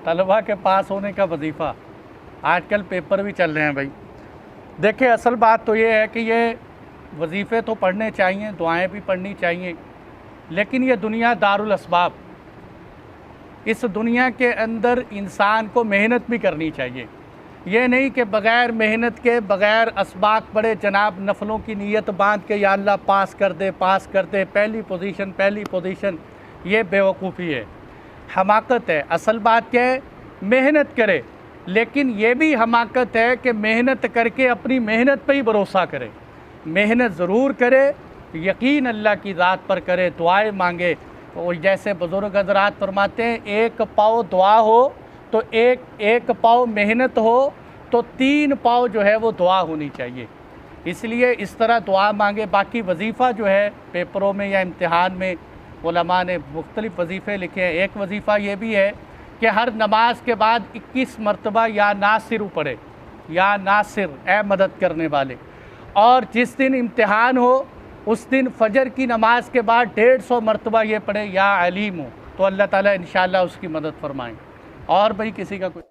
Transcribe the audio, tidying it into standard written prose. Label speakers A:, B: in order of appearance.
A: तलबा के पास होने का वजीफ़ा, आजकल पेपर भी चल रहे हैं भाई। देखिए असल बात तो ये है कि ये वजीफ़े तो पढ़ने चाहिए, दुआएं भी पढ़नी चाहिए, लेकिन ये दुनिया दारुल असबाब, इस दुनिया के अंदर इंसान को मेहनत भी करनी चाहिए। ये नहीं कि बग़ैर मेहनत के, बग़ैर असबाक पढ़े जनाब नफलों की नीयत बांध के या अल्लाह पास कर दे, पहली पोजीशन, ये बेवकूफ़ी है, हमाकत है। असल बात क्या है, मेहनत करे, लेकिन ये भी हमाकत है कि मेहनत करके अपनी मेहनत पे ही भरोसा करे। मेहनत ज़रूर करे, यकीन अल्लाह की ज़ात पर करे, दुआएं मांगे। और जैसे बुज़ुर्ग हज़रात फरमाते हैं, एक पाँव दुआ हो तो एक पाँव मेहनत हो तो 3 पाँव जो है वो दुआ होनी चाहिए। इसलिए इस तरह दुआ मांगे। बाकी वजीफ़ा जो है पेपरों में या इम्तिहान में उलमा ने मुख्तलिफ़ वजीफ़े लिखे हैं। एक वजीफ़ा ये भी है कि हर नमाज के बाद 21 मरतबा या नासिर पढ़े, या नासिर ए मदद करने वाले। और जिस दिन इम्तिहान हो उस दिन फ़जर की नमाज के बाद 150 मरतबा ये पढ़े या अलीम हो, तो अल्लाह ताला इंशाअल्लाह उसकी मदद फरमाएँ। और भाई किसी का कुछ